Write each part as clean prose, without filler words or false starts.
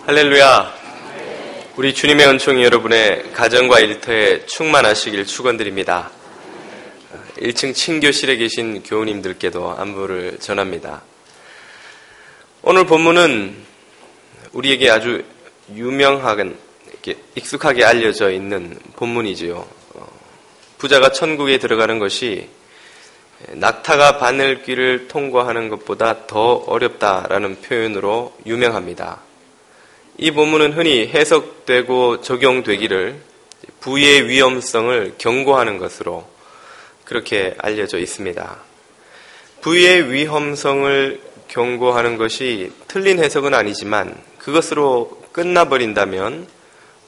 할렐루야. 우리 주님의 은총이 여러분의 가정과 일터에 충만하시길 축원드립니다. 1층 친교실에 계신 교우님들께도 안부를 전합니다. 오늘 본문은 우리에게 아주 유명하게 익숙하게 알려져 있는 본문이지요. 부자가 천국에 들어가는 것이 낙타가 바늘길을 통과하는 것보다 더 어렵다라는 표현으로 유명합니다. 이 본문은 흔히 해석되고 적용되기를 부의 위험성을 경고하는 것으로 그렇게 알려져 있습니다. 부의 위험성을 경고하는 것이 틀린 해석은 아니지만 그것으로 끝나버린다면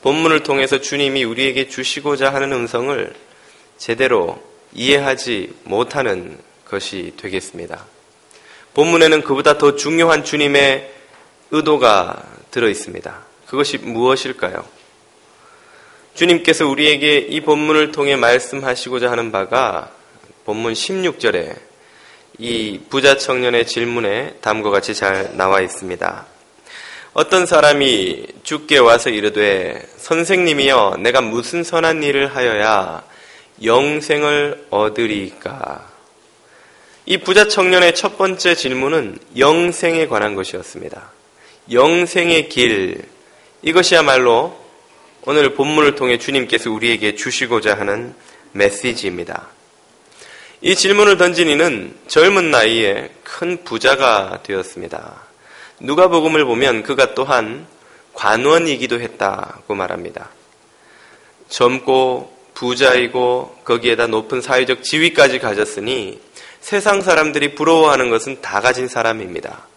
본문을 통해서 주님이 우리에게 주시고자 하는 음성을 제대로 이해하지 못하는 것이 되겠습니다. 본문에는 그보다 더 중요한 주님의 의도가 들어 있습니다. 그것이 무엇일까요? 주님께서 우리에게 이 본문을 통해 말씀하시고자 하는 바가 본문 16절에 이 부자 청년의 질문에 다음과 같이 잘 나와 있습니다. 어떤 사람이 주께 와서 이르되 선생님이여 내가 무슨 선한 일을 하여야 영생을 얻으리까? 이 부자 청년의 첫 번째 질문은 영생에 관한 것이었습니다. 영생의 길, 이것이야말로 오늘 본문을 통해 주님께서 우리에게 주시고자 하는 메시지입니다. 이 질문을 던진 이는 젊은 나이에 큰 부자가 되었습니다. 누가복음을 보면 그가 또한 관원이기도 했다고 말합니다. 젊고 부자이고 거기에다 높은 사회적 지위까지 가졌으니 세상 사람들이 부러워하는 것은 다 가진 사람입니다.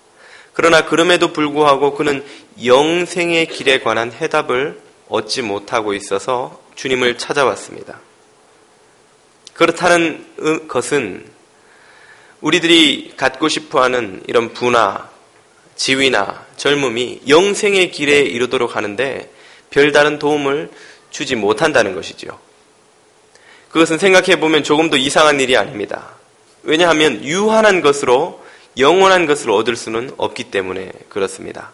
그러나 그럼에도 불구하고 그는 영생의 길에 관한 해답을 얻지 못하고 있어서 주님을 찾아왔습니다. 그렇다는 것은 우리들이 갖고 싶어하는 이런 부나 지위나 젊음이 영생의 길에 이르도록 하는데 별다른 도움을 주지 못한다는 것이죠. 그것은 생각해보면 조금도 이상한 일이 아닙니다. 왜냐하면 유한한 것으로 영원한 것을 얻을 수는 없기 때문에 그렇습니다.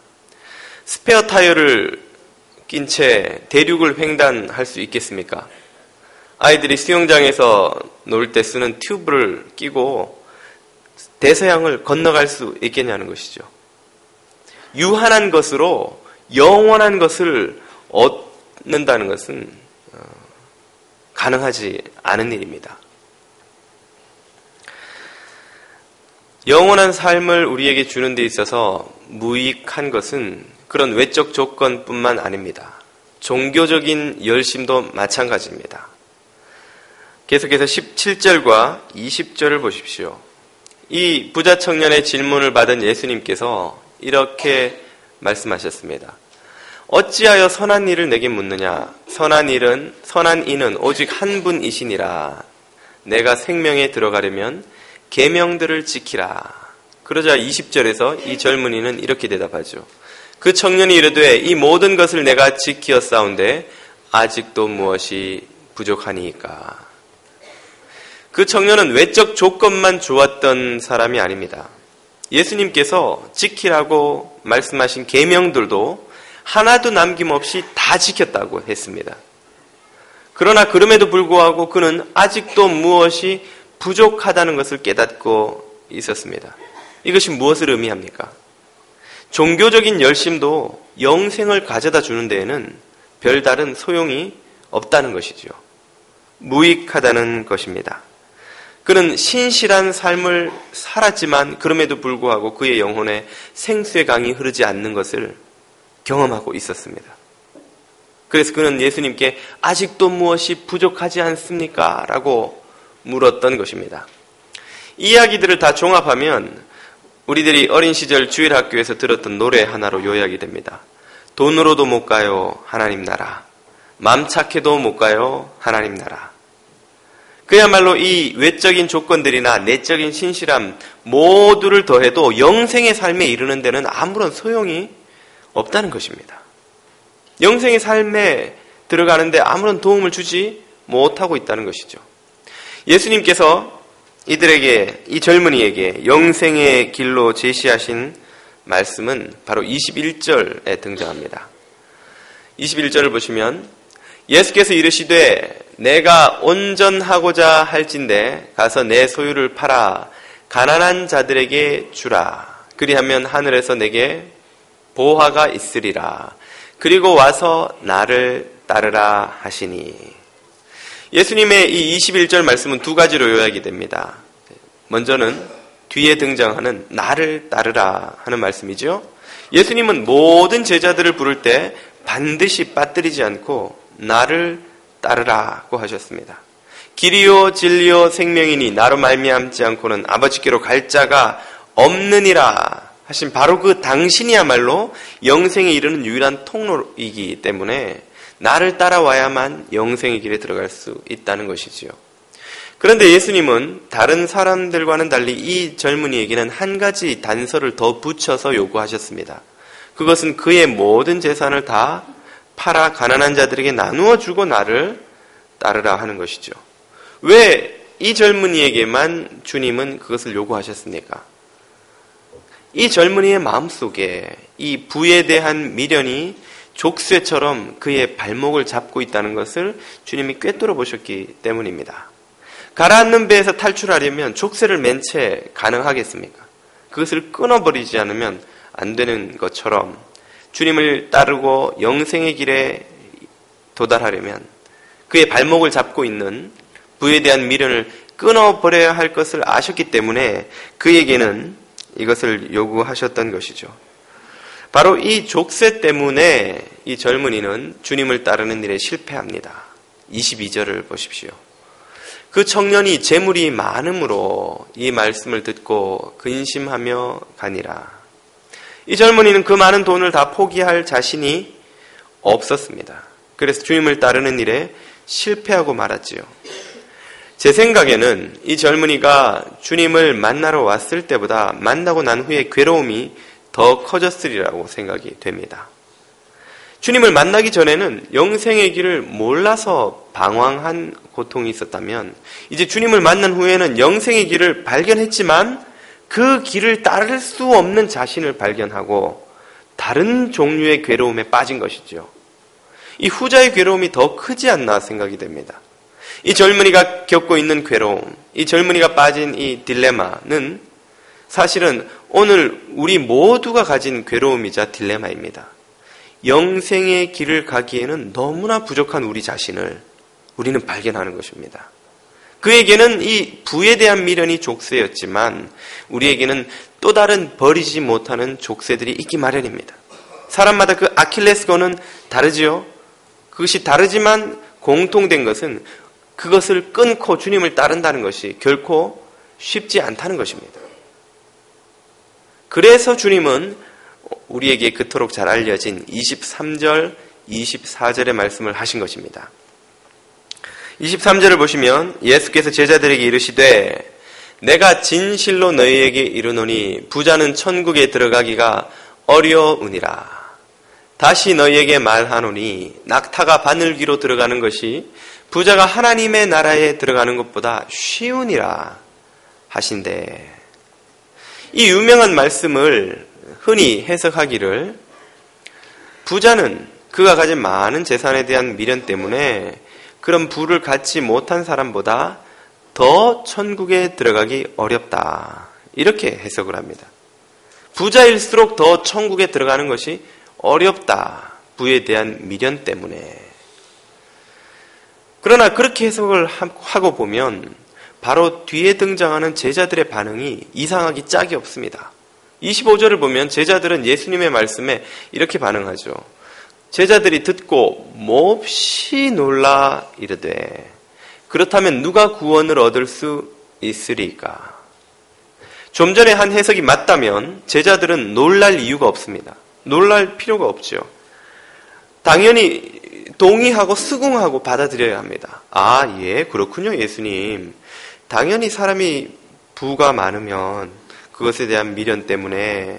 스페어 타이어를 낀 채 대륙을 횡단할 수 있겠습니까? 아이들이 수영장에서 놀 때 쓰는 튜브를 끼고 대서양을 건너갈 수 있겠냐는 것이죠. 유한한 것으로 영원한 것을 얻는다는 것은 가능하지 않은 일입니다. 영원한 삶을 우리에게 주는 데 있어서 무익한 것은 그런 외적 조건뿐만 아닙니다. 종교적인 열심도 마찬가지입니다. 계속해서 17절과 20절을 보십시오. 이 부자 청년의 질문을 받은 예수님께서 이렇게 말씀하셨습니다. 어찌하여 선한 일을 내게 묻느냐? 선한 이는 오직 한 분이시니라. 내가 생명에 들어가려면 계명들을 지키라. 그러자 20절에서 이 젊은이는 이렇게 대답하죠. 그 청년이 이르되 이 모든 것을 내가 지키었사온데 아직도 무엇이 부족하니까? 그 청년은 외적 조건만 좋았던 사람이 아닙니다. 예수님께서 지키라고 말씀하신 계명들도 하나도 남김없이 다 지켰다고 했습니다. 그러나 그럼에도 불구하고 그는 아직도 무엇이 부족하다는 것을 깨닫고 있었습니다. 이것이 무엇을 의미합니까? 종교적인 열심도 영생을 가져다 주는 데에는 별다른 소용이 없다는 것이죠. 무익하다는 것입니다. 그는 신실한 삶을 살았지만 그럼에도 불구하고 그의 영혼에 생수의 강이 흐르지 않는 것을 경험하고 있었습니다. 그래서 그는 예수님께 아직도 무엇이 부족하지 않습니까? 라고 물었던 것입니다. 이 이야기들을 다 종합하면 우리들이 어린 시절 주일학교에서 들었던 노래 하나로 요약이 됩니다. 돈으로도 못 가요 하나님 나라, 맘 착해도 못 가요 하나님 나라. 그야말로 이 외적인 조건들이나 내적인 신실함 모두를 더해도 영생의 삶에 이르는 데는 아무런 소용이 없다는 것입니다. 영생의 삶에 들어가는데 아무런 도움을 주지 못하고 있다는 것이죠. 예수님께서 이들에게, 이 젊은이에게 영생의 길로 제시하신 말씀은 바로 21절에 등장합니다. 21절을 보시면 예수께서 이르시되 내가 온전하고자 할진대 가서 내 소유를 팔아 가난한 자들에게 주라. 그리하면 하늘에서 내게 보화가 있으리라. 그리고 와서 나를 따르라 하시니. 예수님의 이 21절 말씀은 두 가지로 요약이 됩니다. 먼저는 뒤에 등장하는 나를 따르라 하는 말씀이죠. 예수님은 모든 제자들을 부를 때 반드시 빠뜨리지 않고 나를 따르라고 하셨습니다. 길이요 진리요 생명이니 나로 말미암지 않고는 아버지께로 갈 자가 없느니라 하신 바로 그 당신이야말로 영생에 이르는 유일한 통로이기 때문에 나를 따라와야만 영생의 길에 들어갈 수 있다는 것이지요. 그런데 예수님은 다른 사람들과는 달리 이 젊은이에게는 한 가지 단서를 더 붙여서 요구하셨습니다. 그것은 그의 모든 재산을 다 팔아 가난한 자들에게 나누어 주고 나를 따르라 하는 것이죠. 왜 이 젊은이에게만 주님은 그것을 요구하셨습니까? 이 젊은이의 마음속에 이 부에 대한 미련이 족쇄처럼 그의 발목을 잡고 있다는 것을 주님이 꿰뚫어 보셨기 때문입니다. 가라앉는 배에서 탈출하려면 족쇄를 맨 채 가능하겠습니까? 그것을 끊어버리지 않으면 안 되는 것처럼 주님을 따르고 영생의 길에 도달하려면 그의 발목을 잡고 있는 부에 대한 미련을 끊어버려야 할 것을 아셨기 때문에 그에게는 이것을 요구하셨던 것이죠. 바로 이 족쇄 때문에 이 젊은이는 주님을 따르는 일에 실패합니다. 22절을 보십시오. 그 청년이 재물이 많음으로 이 말씀을 듣고 근심하며 가니라. 이 젊은이는 그 많은 돈을 다 포기할 자신이 없었습니다. 그래서 주님을 따르는 일에 실패하고 말았지요. 제 생각에는 이 젊은이가 주님을 만나러 왔을 때보다 만나고 난 후에 괴로움이 더 커졌으리라고 생각이 됩니다. 주님을 만나기 전에는 영생의 길을 몰라서 방황한 고통이 있었다면 이제 주님을 만난 후에는 영생의 길을 발견했지만 그 길을 따를 수 없는 자신을 발견하고 다른 종류의 괴로움에 빠진 것이죠. 이 후자의 괴로움이 더 크지 않나 생각이 됩니다. 이 젊은이가 겪고 있는 괴로움, 이 젊은이가 빠진 이 딜레마는 사실은 오늘 우리 모두가 가진 괴로움이자 딜레마입니다. 영생의 길을 가기에는 너무나 부족한 우리 자신을 우리는 발견하는 것입니다. 그에게는 이 부에 대한 미련이 족쇄였지만 우리에게는 또 다른 버리지 못하는 족쇄들이 있기 마련입니다. 사람마다 그 아킬레스건은 다르지요. 그것이 다르지만 공통된 것은 그것을 끊고 주님을 따른다는 것이 결코 쉽지 않다는 것입니다. 그래서 주님은 우리에게 그토록 잘 알려진 23절, 24절의 말씀을 하신 것입니다. 23절을 보시면 예수께서 제자들에게 이르시되 내가 진실로 너희에게 이르노니 부자는 천국에 들어가기가 어려우니라. 다시 너희에게 말하노니 낙타가 바늘귀로 들어가는 것이 부자가 하나님의 나라에 들어가는 것보다 쉬우니라 하신대. 이 유명한 말씀을 흔히 해석하기를 부자는 그가 가진 많은 재산에 대한 미련 때문에 그런 부를 갖지 못한 사람보다 더 천국에 들어가기 어렵다. 이렇게 해석을 합니다. 부자일수록 더 천국에 들어가는 것이 어렵다. 부에 대한 미련 때문에. 그러나 그렇게 해석을 하고 보면 바로 뒤에 등장하는 제자들의 반응이 이상하기 짝이 없습니다. 25절을 보면 제자들은 예수님의 말씀에 이렇게 반응하죠. 제자들이 듣고 몹시 놀라 이르되 그렇다면 누가 구원을 얻을 수 있으리까? 좀 전에 한 해석이 맞다면 제자들은 놀랄 이유가 없습니다. 놀랄 필요가 없죠. 당연히 동의하고 수긍하고 받아들여야 합니다. 아, 예, 그렇군요, 예수님. 당연히 사람이 부가 많으면 그것에 대한 미련 때문에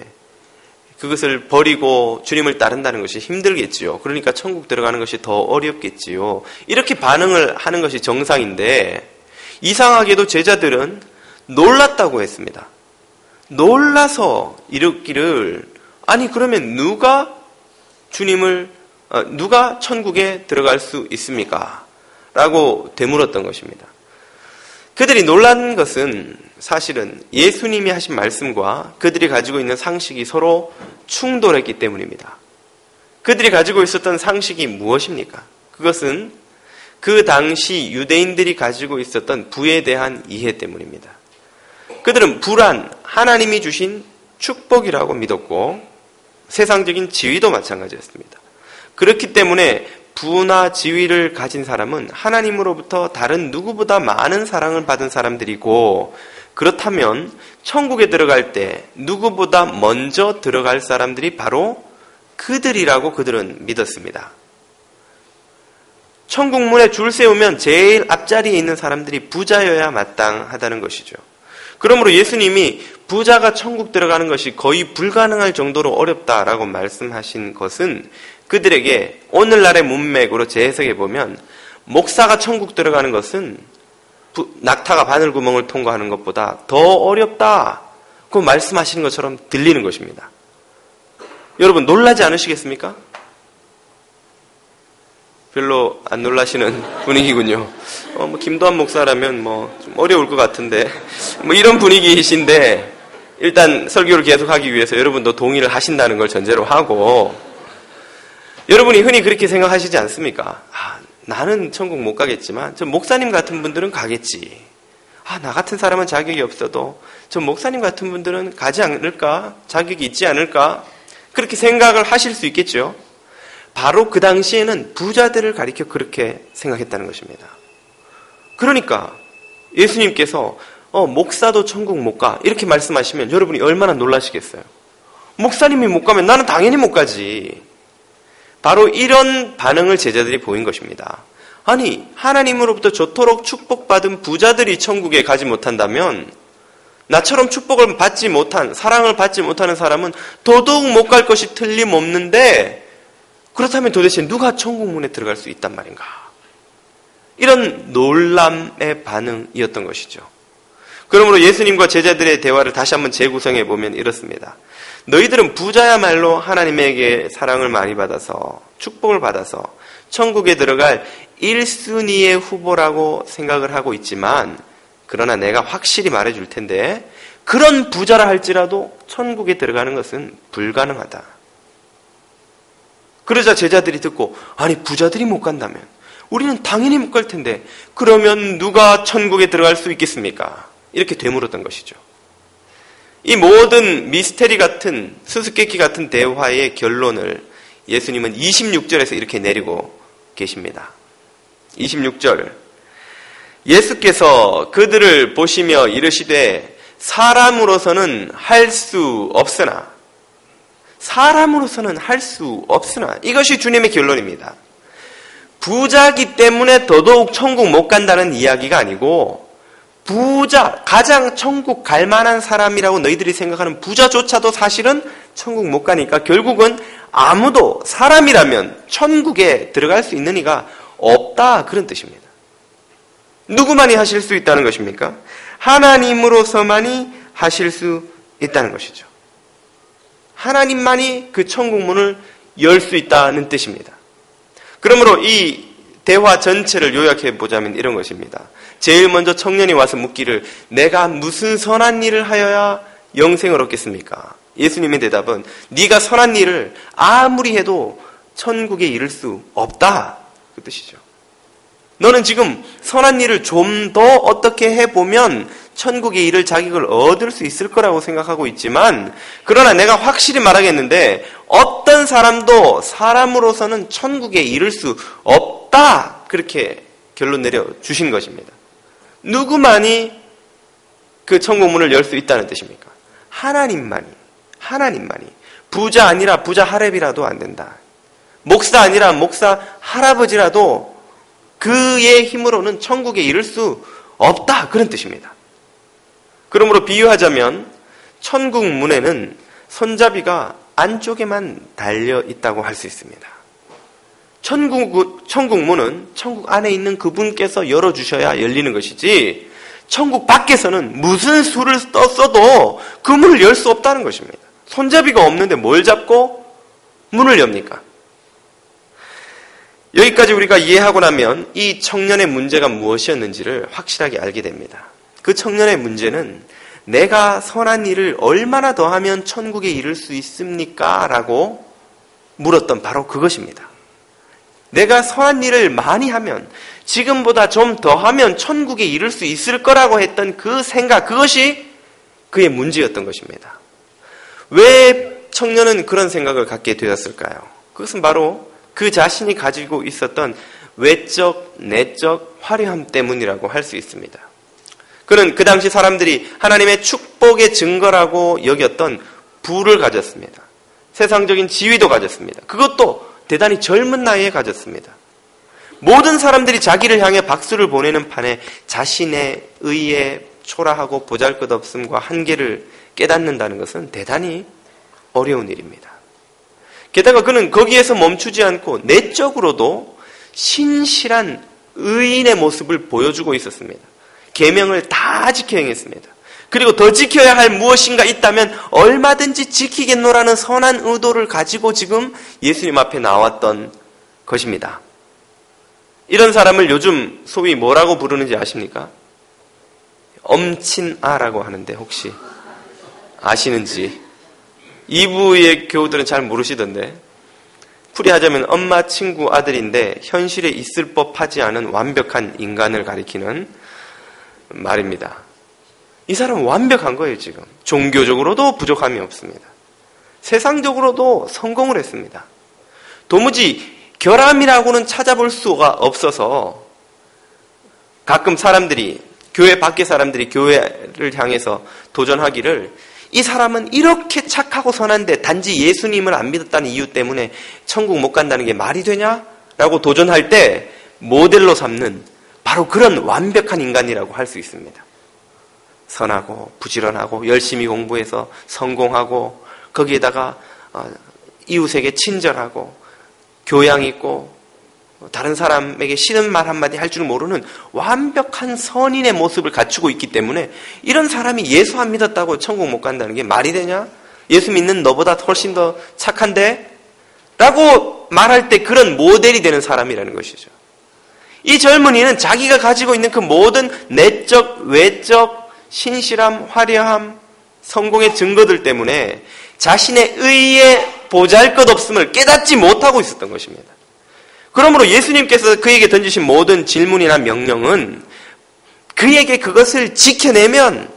그것을 버리고 주님을 따른다는 것이 힘들겠지요. 그러니까 천국 들어가는 것이 더 어렵겠지요. 이렇게 반응을 하는 것이 정상인데 이상하게도 제자들은 놀랐다고 했습니다. 놀라서 이르기를 아니 그러면 누가 천국에 들어갈 수 있습니까? 라고 되물었던 것입니다. 그들이 놀란 것은 사실은 예수님이 하신 말씀과 그들이 가지고 있는 상식이 서로 충돌했기 때문입니다. 그들이 가지고 있었던 상식이 무엇입니까? 그것은 그 당시 유대인들이 가지고 있었던 부에 대한 이해 때문입니다. 그들은 부란 하나님이 주신 축복이라고 믿었고 세상적인 지위도 마찬가지였습니다. 그렇기 때문에 부나 지위를 가진 사람은 하나님으로부터 다른 누구보다 많은 사랑을 받은 사람들이고, 그렇다면 천국에 들어갈 때 누구보다 먼저 들어갈 사람들이 바로 그들이라고 그들은 믿었습니다. 천국 문에 줄 세우면 제일 앞자리에 있는 사람들이 부자여야 마땅하다는 것이죠. 그러므로 예수님이 부자가 천국 들어가는 것이 거의 불가능할 정도로 어렵다라고 말씀하신 것은 그들에게 오늘날의 문맥으로 재해석해 보면 목사가 천국 들어가는 것은 낙타가 바늘구멍을 통과하는 것보다 더 어렵다고 말씀하시는 것처럼 들리는 것입니다. 여러분 놀라지 않으시겠습니까? 별로 안 놀라시는 분위기군요. 김도한 목사라면 좀 어려울 것 같은데 이런 분위기이신데, 일단 설교를 계속하기 위해서 여러분도 동의를 하신다는 걸 전제로 하고, 여러분이 흔히 그렇게 생각하시지 않습니까? 나는 천국 못 가겠지만 저 목사님 같은 분들은 가겠지. 나 같은 사람은 자격이 없어도 저 목사님 같은 분들은 가지 않을까? 자격이 있지 않을까? 그렇게 생각을 하실 수 있겠죠. 바로 그 당시에는 부자들을 가리켜 그렇게 생각했다는 것입니다. 그러니까 예수님께서 목사도 천국 못 가 이렇게 말씀하시면 여러분이 얼마나 놀라시겠어요. 목사님이 못 가면 나는 당연히 못 가지. 바로 이런 반응을 제자들이 보인 것입니다. 아니 하나님으로부터 저토록 축복받은 부자들이 천국에 가지 못한다면 나처럼 축복을 받지 못한, 사랑을 받지 못하는 사람은 더더욱 못 갈 것이 틀림없는데, 그렇다면 도대체 누가 천국 문에 들어갈 수 있단 말인가? 이런 놀람의 반응이었던 것이죠. 그러므로 예수님과 제자들의 대화를 다시 한번 재구성해 보면 이렇습니다. 너희들은 부자야말로 하나님에게 사랑을 많이 받아서, 축복을 받아서 천국에 들어갈 1순위의 후보라고 생각을 하고 있지만, 그러나 내가 확실히 말해줄 텐데 그런 부자라 할지라도 천국에 들어가는 것은 불가능하다. 그러자 제자들이 듣고, 아니 부자들이 못 간다면 우리는 당연히 못 갈 텐데 그러면 누가 천국에 들어갈 수 있겠습니까? 이렇게 되물었던 것이죠. 이 모든 미스테리 같은, 수수께끼 같은 대화의 결론을 예수님은 26절에서 이렇게 내리고 계십니다. 26절, 예수께서 그들을 보시며 이르시되 사람으로서는 할 수 없으나, 이것이 주님의 결론입니다. 부자기 때문에 더더욱 천국 못 간다는 이야기가 아니고, 가장 천국 갈 만한 사람이라고 너희들이 생각하는 부자조차도 사실은 천국 못 가니까 결국은 아무도 사람이라면 천국에 들어갈 수 있는 이가 없다, 그런 뜻입니다. 누구만이 하실 수 있다는 것입니까? 하나님으로서만이 하실 수 있다는 것이죠. 하나님만이 그 천국 문을 열 수 있다는 뜻입니다. 그러므로 이 대화 전체를 요약해 보자면 이런 것입니다. 제일 먼저 청년이 와서 묻기를, 내가 무슨 선한 일을 하여야 영생을 얻겠습니까? 예수님의 대답은, 네가 선한 일을 아무리 해도 천국에 이를 수 없다, 그 뜻이죠. 너는 지금 선한 일을 좀 더 어떻게 해보면 천국에 이를 자격을 얻을 수 있을 거라고 생각하고 있지만, 그러나 내가 확실히 말하겠는데 어떤 사람도 사람으로서는 천국에 이를 수 없다, 그렇게 결론 내려주신 것입니다. 누구만이 그 천국 문을 열 수 있다는 뜻입니까? 하나님만이. 부자 아니라 부자 할애비라도 안 된다. 목사 아니라 목사 할아버지라도 그의 힘으로는 천국에 이를 수 없다, 그런 뜻입니다. 그러므로 비유하자면 천국 문에는 손잡이가 안쪽에만 달려 있다고 할 수 있습니다. 천국 문은 천국 안에 있는 그분께서 열어주셔야 열리는 것이지, 천국 밖에서는 무슨 수를 써도 그 문을 열 수 없다는 것입니다. 손잡이가 없는데 뭘 잡고 문을 엽니까? 여기까지 우리가 이해하고 나면 이 청년의 문제가 무엇이었는지를 확실하게 알게 됩니다. 그 청년의 문제는 내가 선한 일을 얼마나 더 하면 천국에 이를 수 있습니까? 라고 물었던 바로 그것입니다. 내가 선한 일을 많이 하면, 지금보다 좀 더 하면 천국에 이를 수 있을 거라고 했던 그 생각, 그것이 그의 문제였던 것입니다. 왜 청년은 그런 생각을 갖게 되었을까요? 그것은 바로 그 자신이 가지고 있었던 외적, 내적 화려함 때문이라고 할 수 있습니다. 그는 그 당시 사람들이 하나님의 축복의 증거라고 여겼던 부를 가졌습니다. 세상적인 지위도 가졌습니다. 그것도 대단히 젊은 나이에 가졌습니다. 모든 사람들이 자기를 향해 박수를 보내는 판에 자신의 의에 초라하고 보잘것없음과 한계를 깨닫는다는 것은 대단히 어려운 일입니다. 게다가 그는 거기에서 멈추지 않고 내적으로도 신실한 의인의 모습을 보여주고 있었습니다. 계명을 다 지켜 행했습니다. 그리고 더 지켜야 할 무엇인가 있다면 얼마든지 지키겠노라는 선한 의도를 가지고 지금 예수님 앞에 나왔던 것입니다. 이런 사람을 요즘 소위 뭐라고 부르는지 아십니까? 엄친아라고 하는데 혹시 아시는지? 2부의 교우들은 잘 모르시던데, 풀이하자면 엄마 친구 아들인데 현실에 있을 법하지 않은 완벽한 인간을 가리키는 말입니다. 이 사람은 완벽한 거예요. 지금 종교적으로도 부족함이 없습니다. 세상적으로도 성공을 했습니다. 도무지 결함이라고는 찾아볼 수가 없어서 가끔 사람들이, 교회 밖의 사람들이 교회를 향해서 도전하기를, 이 사람은 이렇게 착하고 선한데 단지 예수님을 안 믿었다는 이유 때문에 천국 못 간다는 게 말이 되냐? 라고 도전할 때 모델로 삼는 바로 그런 완벽한 인간이라고 할 수 있습니다. 선하고 부지런하고 열심히 공부해서 성공하고 거기에다가 이웃에게 친절하고 교양 있고 다른 사람에게 싫은 말 한마디 할 줄 모르는 완벽한 선인의 모습을 갖추고 있기 때문에 이런 사람이 예수 안 믿었다고 천국 못 간다는 게 말이 되냐? 예수 믿는 너보다 훨씬 더 착한데? 라고 말할 때 그런 모델이 되는 사람이라는 것이죠. 이 젊은이는 자기가 가지고 있는 그 모든 내적, 외적, 신실함, 화려함, 성공의 증거들 때문에 자신의 의에 보잘것없음을 깨닫지 못하고 있었던 것입니다. 그러므로 예수님께서 그에게 던지신 모든 질문이나 명령은 그에게 그것을 지켜내면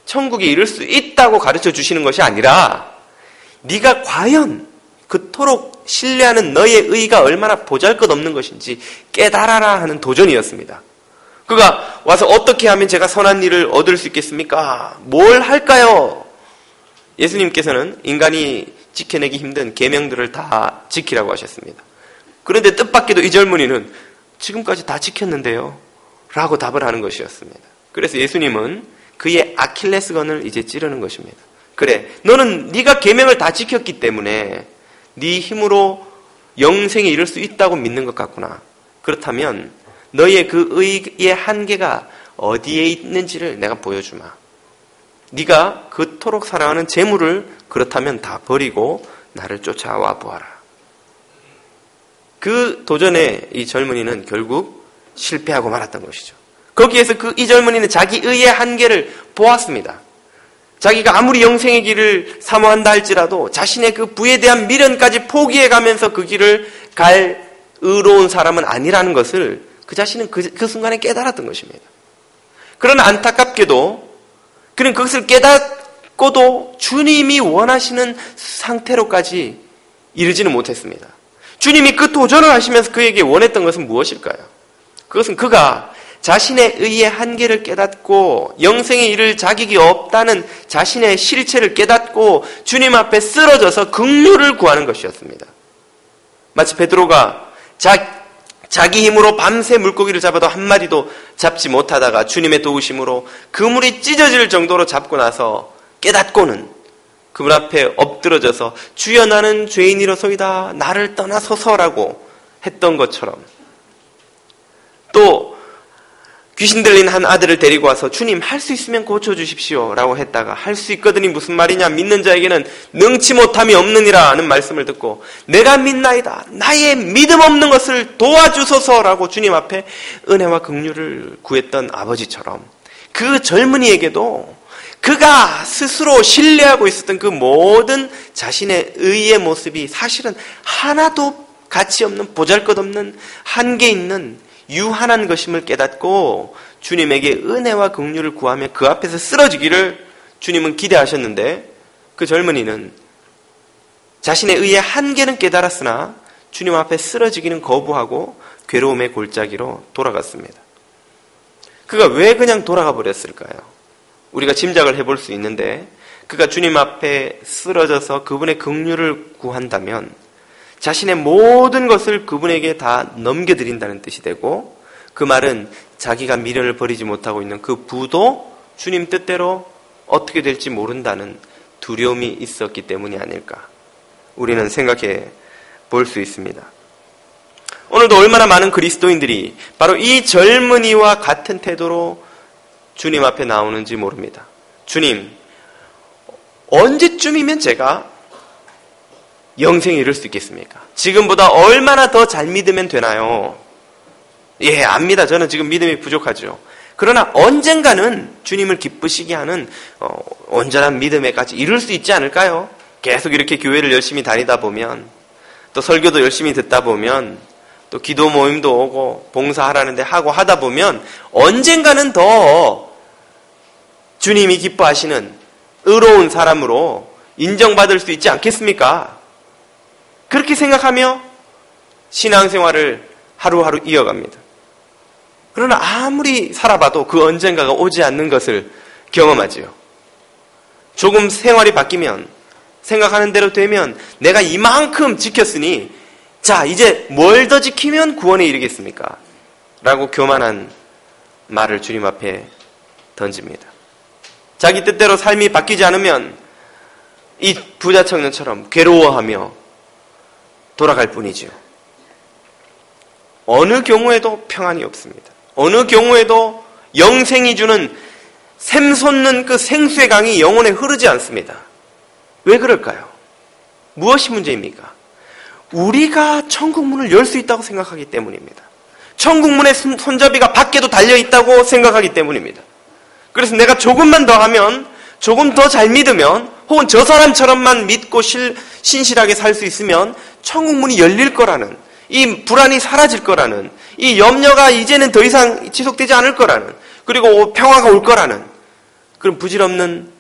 천국에 이를 수 있다고 가르쳐 주시는 것이 아니라 네가 과연 그토록 신뢰하는 너의 의가 얼마나 보잘것없는 것인지 깨달아라 하는 도전이었습니다. 그가 와서 어떻게 하면 제가 선한 일을 얻을 수 있겠습니까? 뭘 할까요? 예수님께서는 인간이 지켜내기 힘든 계명들을 다 지키라고 하셨습니다. 그런데 뜻밖에도 이 젊은이는 지금까지 다 지켰는데요 라고 답을 하는 것이었습니다. 그래서 예수님은 그의 아킬레스건을 이제 찌르는 것입니다. 그래, 너는 네가 계명을 다 지켰기 때문에 네 힘으로 영생에 이를 수 있다고 믿는 것 같구나. 그렇다면 너의 그 의의 한계가 어디에 있는지를 내가 보여주마. 네가 그토록 사랑하는 재물을 그렇다면 다 버리고 나를 쫓아와 보아라. 그 도전에 이 젊은이는 결국 실패하고 말았던 것이죠. 거기에서 이 젊은이는 자기 의의 한계를 보았습니다. 자기가 아무리 영생의 길을 사모한다 할지라도 자신의 그 부에 대한 미련까지 포기해가면서 그 길을 갈 의로운 사람은 아니라는 것을 그 자신은 그 순간에 깨달았던 것입니다. 그러나 안타깝게도 그는 그것을 깨닫고도 주님이 원하시는 상태로까지 이르지는 못했습니다. 주님이 그 도전을 하시면서 그에게 원했던 것은 무엇일까요? 그것은 그가 자신의 의의 한계를 깨닫고 영생에 이를 자격이 없다는 자신의 실체를 깨닫고 주님 앞에 쓰러져서 긍휼을 구하는 것이었습니다. 마치 베드로가 자기 힘으로 밤새 물고기를 잡아도 한 마리도 잡지 못하다가 주님의 도우심으로 그물이 찢어질 정도로 잡고 나서 깨닫고는 그분 앞에 엎드러져서 주여 나는 죄인이로소이다 나를 떠나소서라고 했던 것처럼, 또 귀신 들린 한 아들을 데리고 와서 주님 할 수 있으면 고쳐주십시오 라고 했다가 할 수 있거든이 무슨 말이냐, 믿는 자에게는 능치 못함이 없느니라 하는 말씀을 듣고 내가 믿나이다, 나의 믿음 없는 것을 도와주소서라고 주님 앞에 은혜와 긍휼을 구했던 아버지처럼 그 젊은이에게도 그가 스스로 신뢰하고 있었던 그 모든 자신의 의의 모습이 사실은 하나도 가치 없는, 보잘것없는, 한계 있는 유한한 것임을 깨닫고 주님에게 은혜와 긍휼을 구하며 그 앞에서 쓰러지기를 주님은 기대하셨는데, 그 젊은이는 자신의 의의 한계는 깨달았으나 주님 앞에 쓰러지기는 거부하고 괴로움의 골짜기로 돌아갔습니다. 그가 왜 그냥 돌아가 버렸을까요? 우리가 짐작을 해볼 수 있는데, 그가 주님 앞에 쓰러져서 그분의 긍휼을 구한다면 자신의 모든 것을 그분에게 다 넘겨드린다는 뜻이 되고, 그 말은 자기가 미련을 버리지 못하고 있는 그 부도 주님 뜻대로 어떻게 될지 모른다는 두려움이 있었기 때문이 아닐까, 우리는 생각해 볼 수 있습니다. 오늘도 얼마나 많은 그리스도인들이 바로 이 젊은이와 같은 태도로 주님 앞에 나오는지 모릅니다. 주님, 언제쯤이면 제가 영생에 이를 수 있겠습니까? 지금보다 얼마나 더 잘 믿으면 되나요? 예, 압니다. 저는 지금 믿음이 부족하죠. 그러나 언젠가는 주님을 기쁘시게 하는 온전한 믿음에까지 이룰 수 있지 않을까요? 계속 이렇게 교회를 열심히 다니다 보면, 또 설교도 열심히 듣다 보면, 또 기도 모임도 오고 봉사하라는데 하고 하다 보면 언젠가는 더 주님이 기뻐하시는 의로운 사람으로 인정받을 수 있지 않겠습니까? 그렇게 생각하며 신앙생활을 하루하루 이어갑니다. 그러나 아무리 살아봐도 그 언젠가가 오지 않는 것을 경험하지요. 조금 생활이 바뀌면, 생각하는 대로 되면 내가 이만큼 지켰으니 자, 이제 뭘 더 지키면 구원에 이르겠습니까? 라고 교만한 말을 주님 앞에 던집니다. 자기 뜻대로 삶이 바뀌지 않으면 이 부자 청년처럼 괴로워하며 돌아갈 뿐이지요. 어느 경우에도 평안이 없습니다. 어느 경우에도 영생이 주는 샘솟는 그 생수의 강이 영혼에 흐르지 않습니다. 왜 그럴까요? 무엇이 문제입니까? 우리가 천국 문을 열 수 있다고 생각하기 때문입니다. 천국 문의 손잡이가 밖에도 달려있다고 생각하기 때문입니다. 그래서 내가 조금만 더 하면, 조금 더 잘 믿으면, 혹은 저 사람처럼만 믿고 신실하게 살 수 있으면 천국 문이 열릴 거라는, 이 불안이 사라질 거라는, 이 염려가 이제는 더 이상 지속되지 않을 거라는, 그리고 평화가 올 거라는 그런 부질없는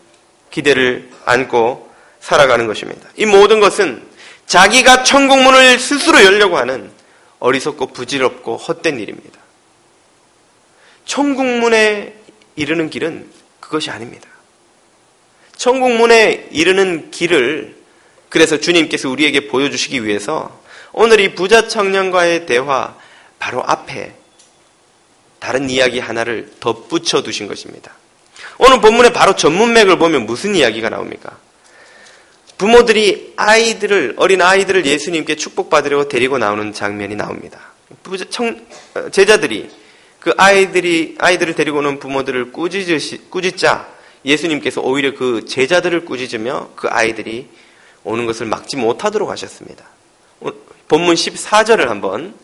기대를 안고 살아가는 것입니다. 이 모든 것은 자기가 천국 문을 스스로 열려고 하는 어리석고 부질없고 헛된 일입니다. 천국 문에 이르는 길은 그것이 아닙니다. 천국 문에 이르는 길을 그래서 주님께서 우리에게 보여주시기 위해서 오늘 이 부자 청년과의 대화 바로 앞에 다른 이야기 하나를 덧붙여 두신 것입니다. 오늘 본문의 바로 전문맥을 보면 무슨 이야기가 나옵니까? 부모들이 어린 아이들을 예수님께 축복받으려고 데리고 나오는 장면이 나옵니다. 제자들이 그 아이들을 데리고 오는 부모들을 꾸짖자 예수님께서 오히려 그 제자들을 꾸짖으며 그 아이들이 오는 것을 막지 못하도록 하셨습니다. 본문 14절을 한번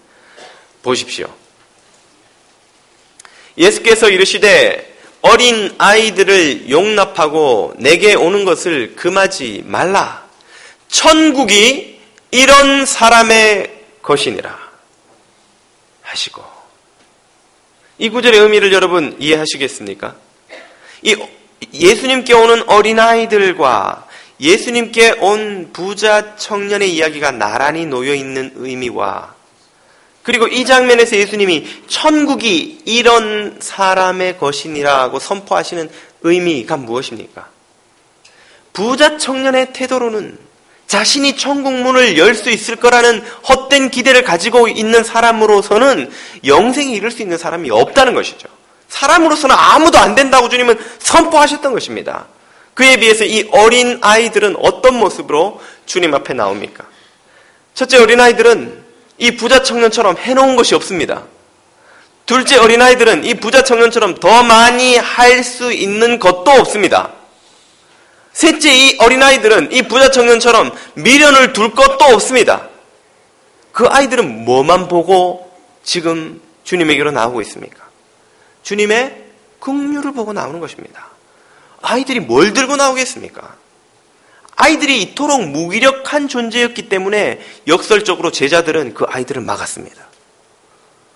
보십시오. 예수께서 이르시되 어린 아이들을 용납하고 내게 오는 것을 금하지 말라. 천국이 이런 사람의 것이니라 하시고. 이 구절의 의미를 여러분 이해하시겠습니까? 이 예수님께 오는 어린아이들과 예수님께 온 부자 청년의 이야기가 나란히 놓여있는 의미와, 그리고 이 장면에서 예수님이 천국이 이런 사람의 것이니라고 선포하시는 의미가 무엇입니까? 부자 청년의 태도로는 자신이 천국 문을 열 수 있을 거라는 헛된 기대를 가지고 있는 사람으로서는 영생에 이를 수 있는 사람이 없다는 것이죠. 사람으로서는 아무도 안 된다고 주님은 선포하셨던 것입니다. 그에 비해서 이 어린 아이들은 어떤 모습으로 주님 앞에 나옵니까? 첫째, 어린 아이들은 이 부자 청년처럼 해놓은 것이 없습니다. 둘째, 어린아이들은 이 부자 청년처럼 더 많이 할 수 있는 것도 없습니다. 셋째, 이 어린아이들은 이 부자 청년처럼 미련을 둘 것도 없습니다. 그 아이들은 뭐만 보고 지금 주님에게로 나오고 있습니까? 주님의 긍휼을 보고 나오는 것입니다. 아이들이 뭘 들고 나오겠습니까? 아이들이 이토록 무기력한 존재였기 때문에 역설적으로 제자들은 그 아이들을 막았습니다.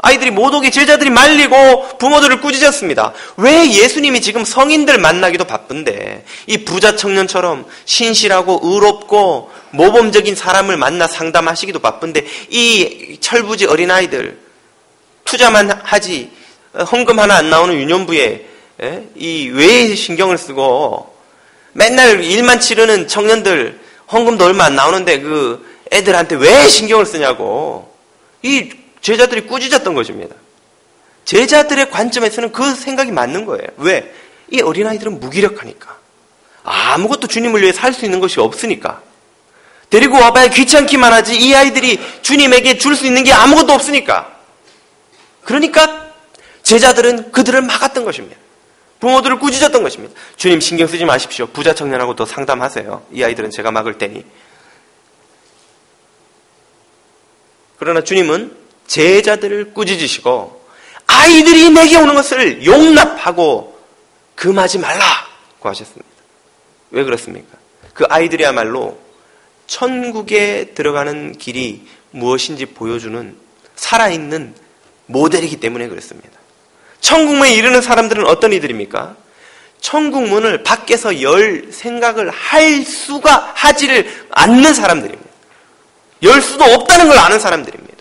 아이들이 못 오게 제자들이 말리고 부모들을 꾸짖었습니다. 왜 예수님이 지금 성인들 만나기도 바쁜데 이 부자 청년처럼 신실하고 의롭고 모범적인 사람을 만나 상담하시기도 바쁜데 이 철부지 어린아이들, 투자만 하지 헌금 하나 안 나오는 유년부에 이 왜 신경을 쓰고 맨날 일만 치르는 청년들, 헌금도 얼마 안 나오는데 그 애들한테 왜 신경을 쓰냐고 이 제자들이 꾸짖었던 것입니다. 제자들의 관점에서는 그 생각이 맞는 거예요. 왜? 이 어린아이들은 무기력하니까. 아무것도 주님을 위해 살 수 있는 것이 없으니까. 데리고 와봐야 귀찮기만 하지 이 아이들이 주님에게 줄 수 있는 게 아무것도 없으니까. 그러니까 제자들은 그들을 막았던 것입니다. 부모들을 꾸짖었던 것입니다. 주님 신경 쓰지 마십시오. 부자 청년하고 더 상담하세요. 이 아이들은 제가 막을 테니. 그러나 주님은 제자들을 꾸짖으시고 아이들이 내게 오는 것을 용납하고 금하지 말라고 하셨습니다. 왜 그렇습니까? 그 아이들이야말로 천국에 들어가는 길이 무엇인지 보여주는 살아있는 모델이기 때문에 그렇습니다. 천국문에 이르는 사람들은 어떤 이들입니까? 천국문을 밖에서 열 생각을 하지를 않는 사람들입니다. 열 수도 없다는 걸 아는 사람들입니다.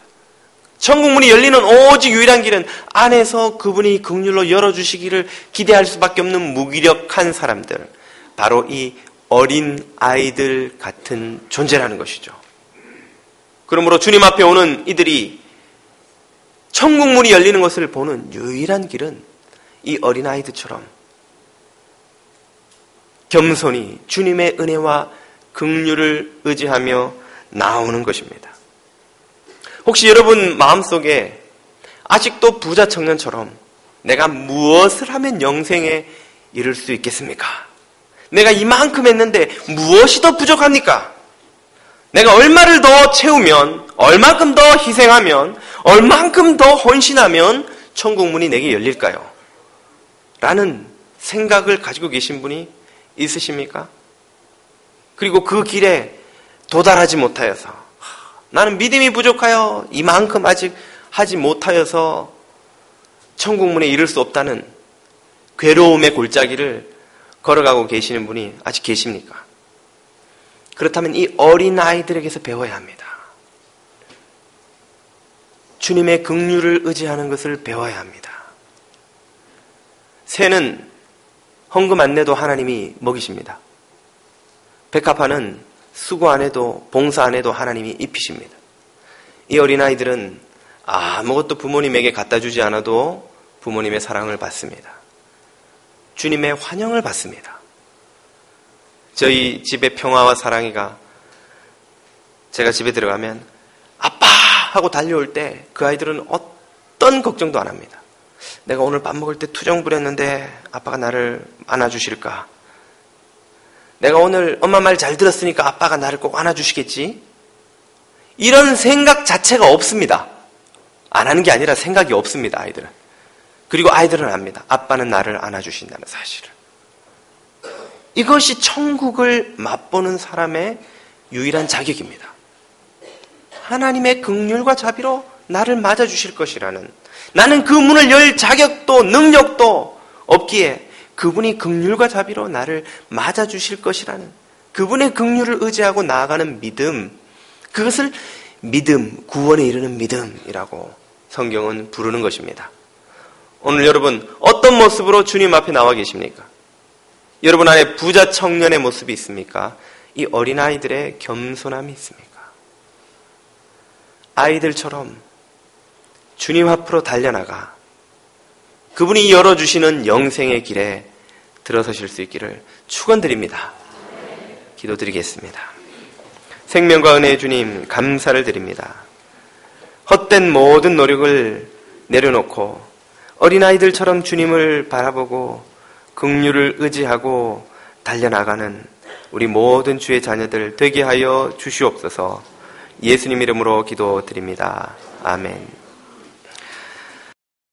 천국문이 열리는 오직 유일한 길은 안에서 그분이 긍휼로 열어주시기를 기대할 수밖에 없는 무기력한 사람들, 바로 이 어린 아이들 같은 존재라는 것이죠. 그러므로 주님 앞에 오는 이들이 천국문이 열리는 것을 보는 유일한 길은 이 어린아이들처럼 겸손히 주님의 은혜와 긍휼을 의지하며 나오는 것입니다. 혹시 여러분 마음속에 아직도 부자 청년처럼 내가 무엇을 하면 영생에 이를 수 있겠습니까? 내가 이만큼 했는데 무엇이 더 부족합니까? 내가 얼마를 더 채우면, 얼만큼 더 희생하면, 얼만큼 더 헌신하면 천국문이 내게 열릴까요? 라는 생각을 가지고 계신 분이 있으십니까? 그리고 그 길에 도달하지 못하여서 나는 믿음이 부족하여 이만큼 아직 하지 못하여서 천국문에 이를 수 없다는 괴로움의 골짜기를 걸어가고 계시는 분이 아직 계십니까? 그렇다면 이 어린아이들에게서 배워야 합니다. 주님의 긍휼을 의지하는 것을 배워야 합니다. 새는 헌금 안 내도 하나님이 먹이십니다. 백합화는 수고 안 해도 봉사 안 해도 하나님이 입히십니다. 이 어린아이들은 아무것도 부모님에게 갖다 주지 않아도 부모님의 사랑을 받습니다. 주님의 환영을 받습니다. 저희 집의 평화와 사랑이가 제가 집에 들어가면 아빠 하고 달려올 때 그 아이들은 어떤 걱정도 안 합니다. 내가 오늘 밥 먹을 때 투정 부렸는데 아빠가 나를 안아주실까? 내가 오늘 엄마 말 잘 들었으니까 아빠가 나를 꼭 안아주시겠지? 이런 생각 자체가 없습니다. 안 하는 게 아니라 생각이 없습니다, 아이들은. 그리고 아이들은 압니다. 아빠는 나를 안아주신다는 사실을. 이것이 천국을 맛보는 사람의 유일한 자격입니다. 하나님의 긍휼과 자비로 나를 맞아주실 것이라는, 나는 그 문을 열 자격도 능력도 없기에 그분이 긍휼과 자비로 나를 맞아주실 것이라는 그분의 긍휼을 의지하고 나아가는 믿음, 그것을 믿음, 구원에 이르는 믿음이라고 성경은 부르는 것입니다. 오늘 여러분 어떤 모습으로 주님 앞에 나와 계십니까? 여러분 안에 부자 청년의 모습이 있습니까? 이 어린아이들의 겸손함이 있습니까? 아이들처럼 주님 앞으로 달려나가 그분이 열어주시는 영생의 길에 들어서실 수 있기를 축원드립니다. 기도드리겠습니다. 생명과 은혜의 주님 감사를 드립니다. 헛된 모든 노력을 내려놓고 어린아이들처럼 주님을 바라보고 긍휼을 의지하고 달려나가는 우리 모든 주의 자녀들 되게 하여 주시옵소서. 예수님 이름으로 기도드립니다. 아멘.